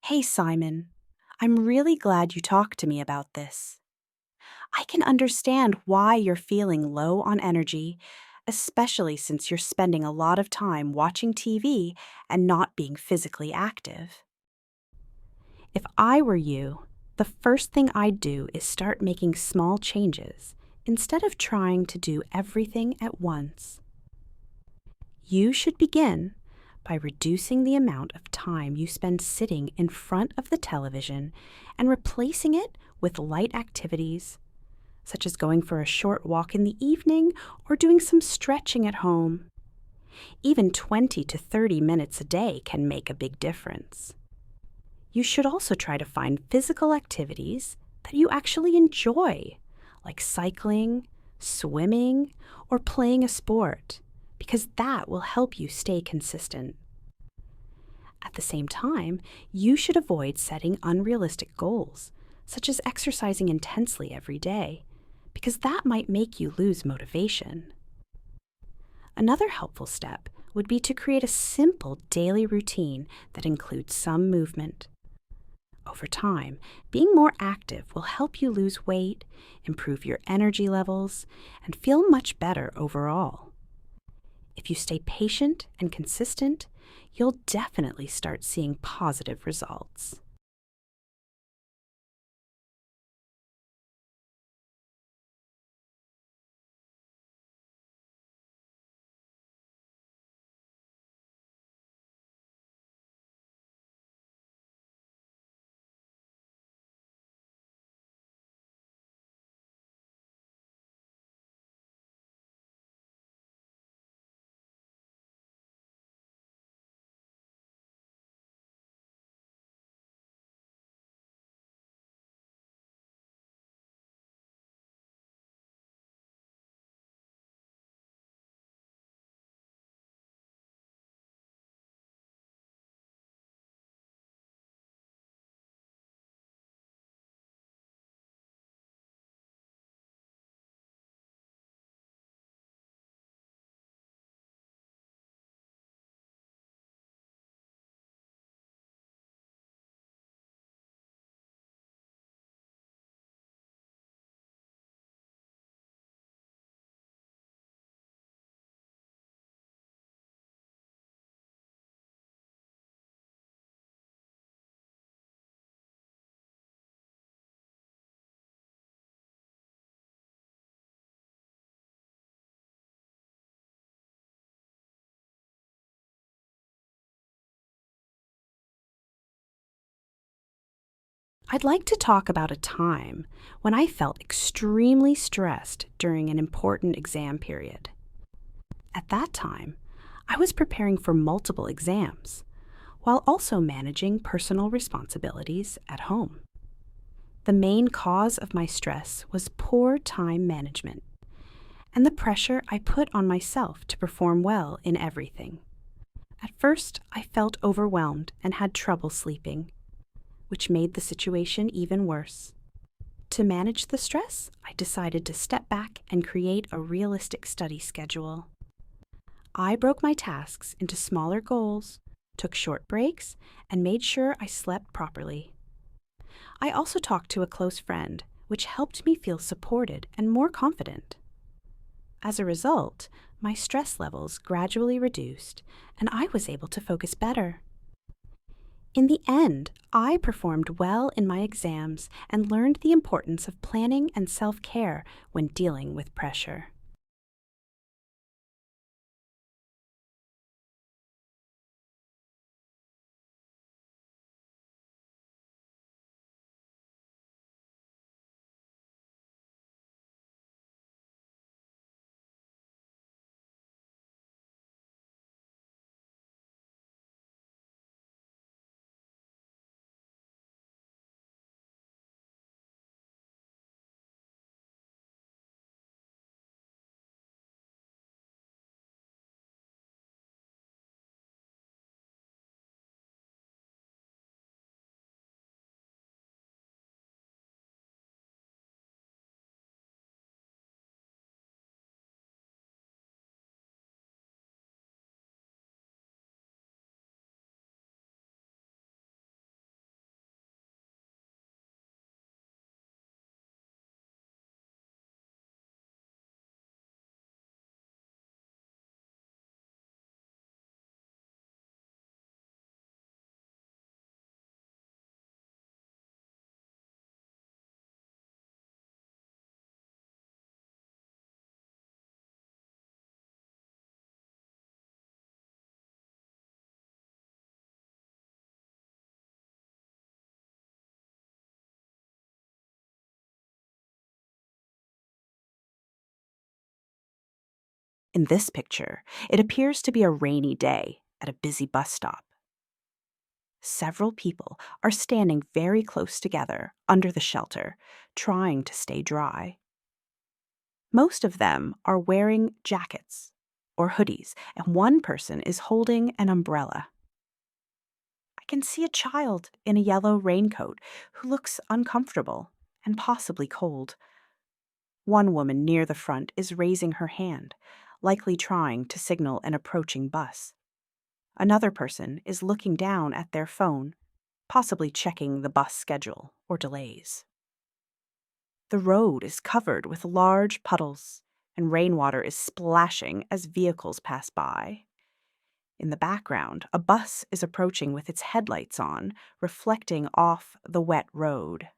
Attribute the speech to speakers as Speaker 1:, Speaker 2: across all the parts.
Speaker 1: Hey, Simon. I'm really glad you talked to me about this. I can understand why you're feeling low on energy, especially since you're spending a lot of time watching TV and not being physically active. If I were you, the first thing I'd do is start making small changes instead of trying to do everything at once. You should begin by reducing the amount of time you spend sitting in front of the television and replacing it with light activities, such as going for a short walk in the evening or doing some stretching at home. Even 20 to 30 minutes a day can make a big difference. You should also try to find physical activities that you actually enjoy, like cycling, swimming, or playing a sport, because that will help you stay consistent. At the same time, you should avoid setting unrealistic goals, such as exercising intensely every day, because that might make you lose motivation. Another helpful step would be to create a simple daily routine that includes some movement. Over time, being more active will help you lose weight, improve your energy levels, and feel much better overall. If you stay patient and consistent, you'll definitely start seeing positive results. I'd like to talk about a time when I felt extremely stressed during an important exam period. At that time, I was preparing for multiple exams, while also managing personal responsibilities at home. The main cause of my stress was poor time management and the pressure I put on myself to perform well in everything. At first, I felt overwhelmed and had trouble sleeping, which made the situation even worse. To manage the stress, I decided to step back and create a realistic study schedule. I broke my tasks into smaller goals, took short breaks, and made sure I slept properly. I also talked to a close friend, which helped me feel supported and more confident. As a result, my stress levels gradually reduced, and I was able to focus better. In the end, I performed well in my exams and learned the importance of planning and self-care when dealing with pressure. In this picture, it appears to be a rainy day at a busy bus stop. Several people are standing very close together under the shelter, trying to stay dry. Most of them are wearing jackets or hoodies, and one person is holding an umbrella. I can see a child in a yellow raincoat who looks uncomfortable and possibly cold. One woman near the front is raising her hand, likely trying to signal an approaching bus. Another person is looking down at their phone, possibly checking the bus schedule or delays. The road is covered with large puddles, and rainwater is splashing as vehicles pass by. In the background, a bus is approaching with its headlights on, reflecting off the wet road.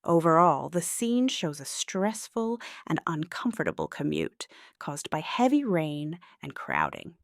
Speaker 1: Overall, the scene shows a stressful and uncomfortable commute caused by heavy rain and crowding.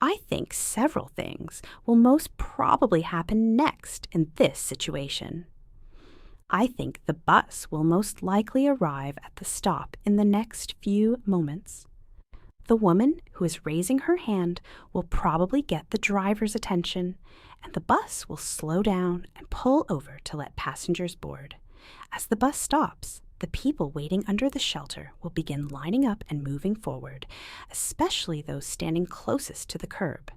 Speaker 1: I think several things will most probably happen next in this situation. I think the bus will most likely arrive at the stop in the next few moments. The woman who is raising her hand will probably get the driver's attention, and the bus will slow down and pull over to let passengers board. As the bus stops, the people waiting under the shelter will begin lining up and moving forward, especially those standing closest to the curb.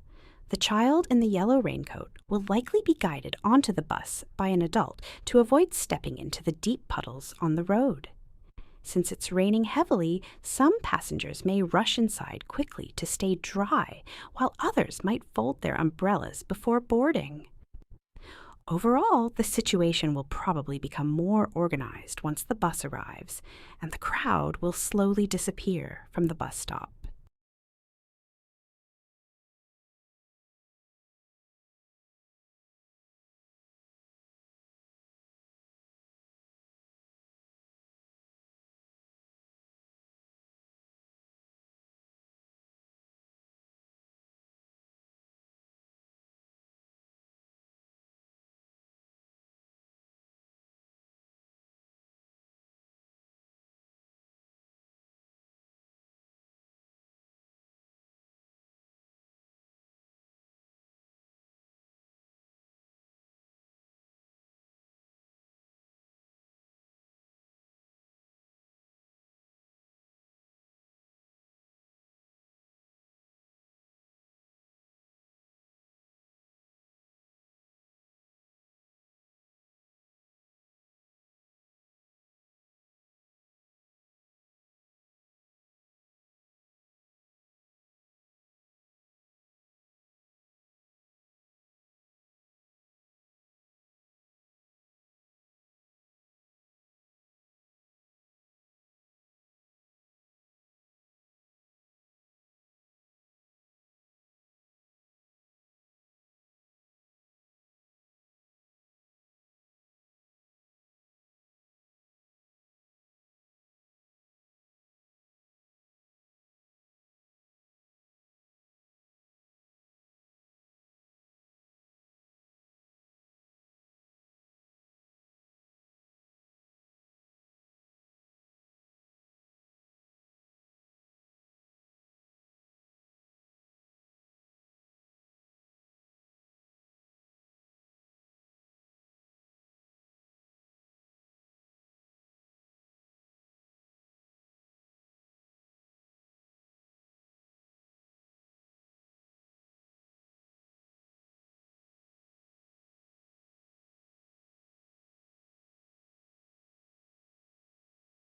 Speaker 1: The child in the yellow raincoat will likely be guided onto the bus by an adult to avoid stepping into the deep puddles on the road. Since it's raining heavily, some passengers may rush inside quickly to stay dry, while others might fold their umbrellas before boarding. Overall, the situation will probably become more organized once the bus arrives, and the crowd will slowly disappear from the bus stop.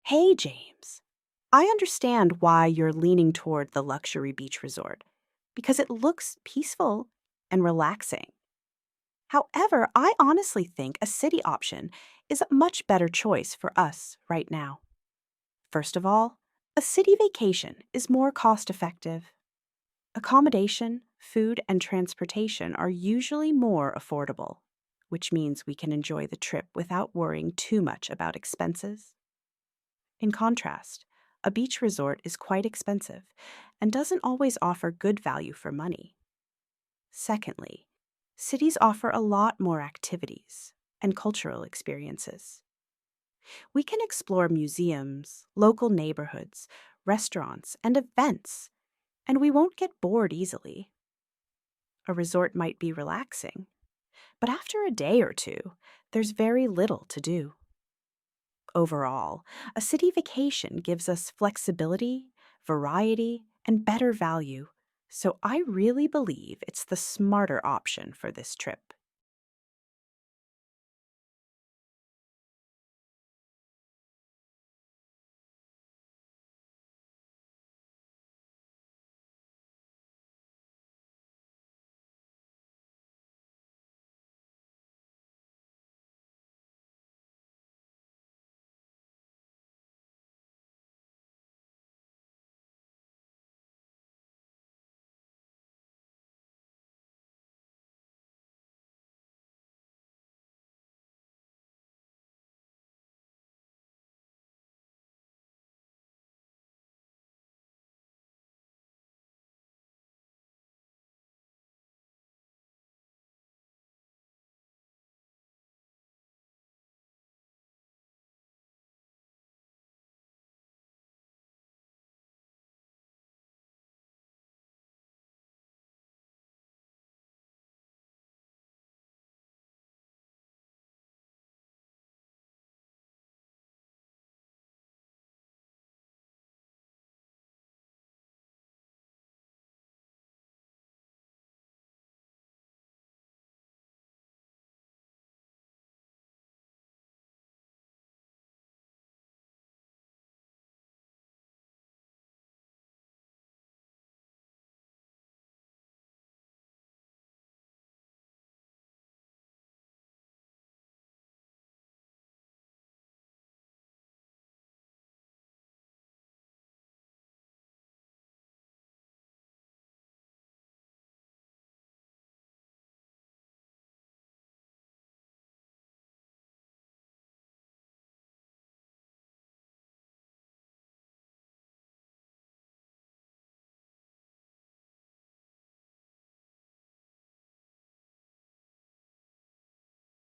Speaker 1: Hey, James. I understand why you're leaning toward the luxury beach resort because it looks peaceful and relaxing. However, I honestly think a city option is a much better choice for us right now. First of all, a city vacation is more cost effective. Accommodation, food, and transportation are usually more affordable, which means we can enjoy the trip without worrying too much about expenses. In contrast, a beach resort is quite expensive and doesn't always offer good value for money. Secondly, cities offer a lot more activities and cultural experiences. We can explore museums, local neighborhoods, restaurants, and events, and we won't get bored easily. A resort might be relaxing, but after a day or two, there's very little to do. Overall, a city vacation gives us flexibility, variety, and better value, so I really believe it's the smarter option for this trip.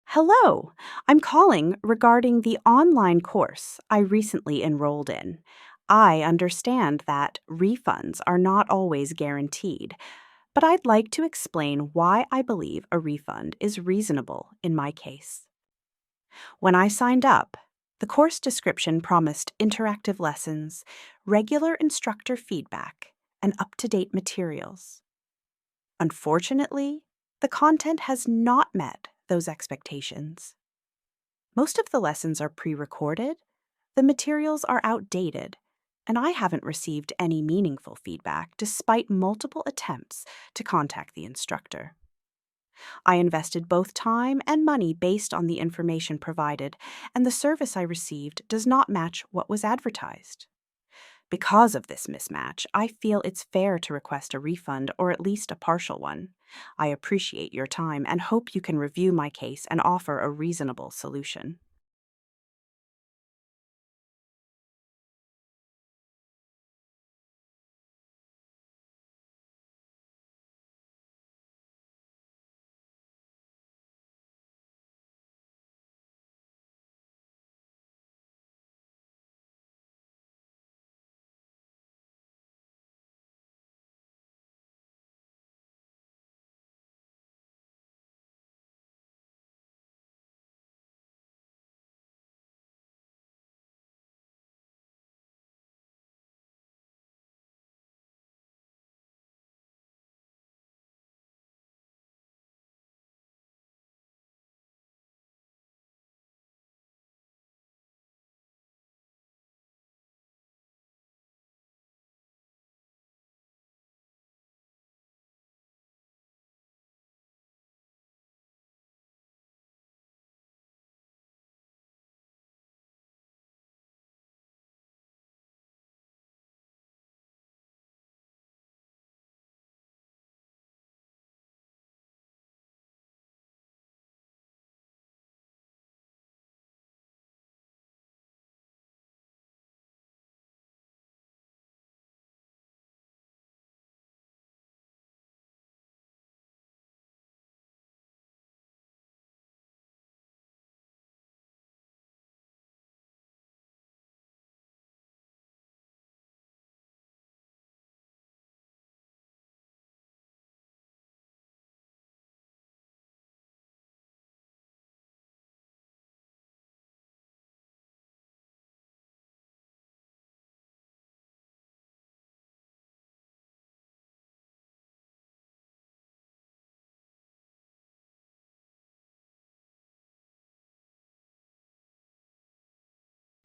Speaker 1: Hello, I'm calling regarding the online course I recently enrolled in. I understand that refunds are not always guaranteed, but I'd like to explain why I believe a refund is reasonable in my case. When I signed up, the course description promised interactive lessons, regular instructor feedback, and up to date materials. Unfortunately, the content has not met those expectations. Most of the lessons are pre recorded, the materials are outdated, and I haven't received any meaningful feedback despite multiple attempts to contact the instructor. I invested both time and money based on the information provided, and the service I received does not match what was advertised. Because of this mismatch, I feel it's fair to request a refund or at least a partial one. I appreciate your time and hope you can review my case and offer a reasonable solution.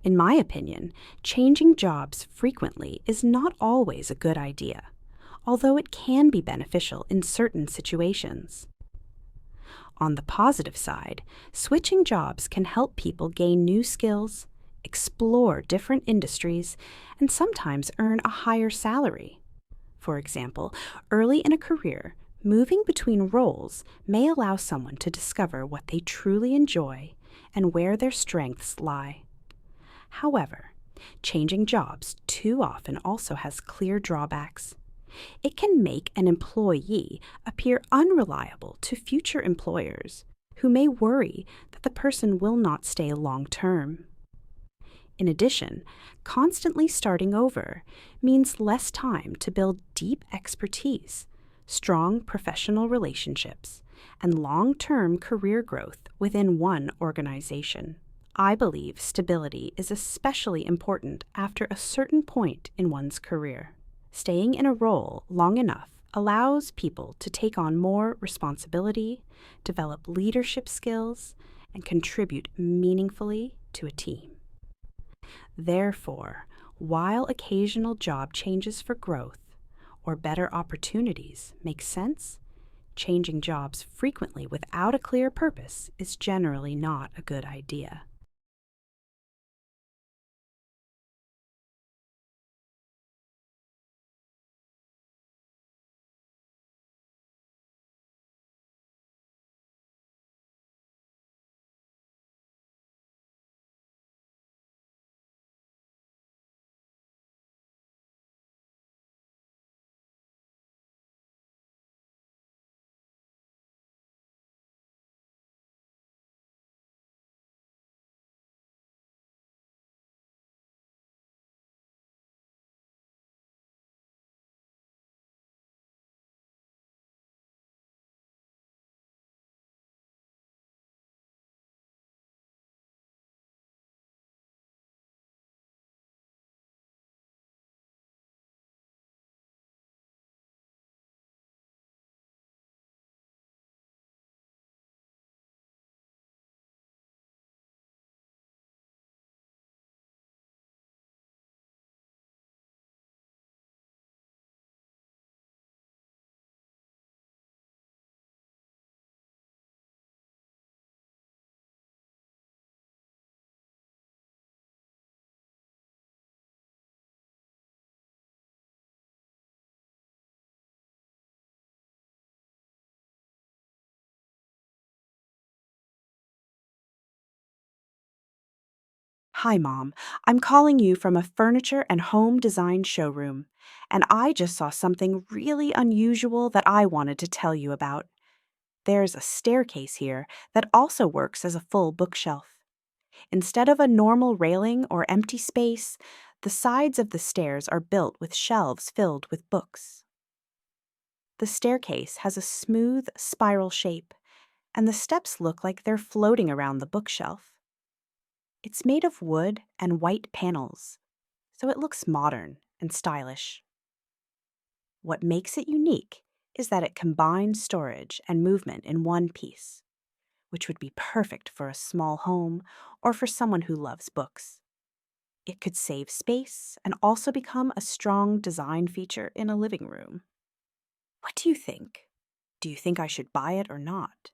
Speaker 1: In my opinion, changing jobs frequently is not always a good idea, although it can be beneficial in certain situations. On the positive side, switching jobs can help people gain new skills, explore different industries, and sometimes earn a higher salary. For example, early in a career, moving between roles may allow someone to discover what they truly enjoy and where their strengths lie. However, changing jobs too often also has clear drawbacks. It can make an employee appear unreliable to future employers, who may worry that the person will not stay long term. In addition, constantly starting over means less time to build deep expertise, strong professional relationships, and long-term career growth within one organization. I believe stability is especially important after a certain point in one's career. Staying in a role long enough allows people to take on more responsibility, develop leadership skills, and contribute meaningfully to a team. Therefore, while occasional job changes for growth or better opportunities make sense, changing jobs frequently without a clear purpose is generally not a good idea. Hi, Mom. I'm calling you from a furniture and home design showroom, and I just saw something really unusual that I wanted to tell you about. There's a staircase here that also works as a full bookshelf. Instead of a normal railing or empty space, the sides of the stairs are built with shelves filled with books. The staircase has a smooth, spiral shape, and the steps look like they're floating around the bookshelf. It's made of wood and white panels, so it looks modern and stylish. What makes it unique is that it combines storage and movement in one piece, which would be perfect for a small home or for someone who loves books. It could save space and also become a strong design feature in a living room. What do you think? Do you think I should buy it or not?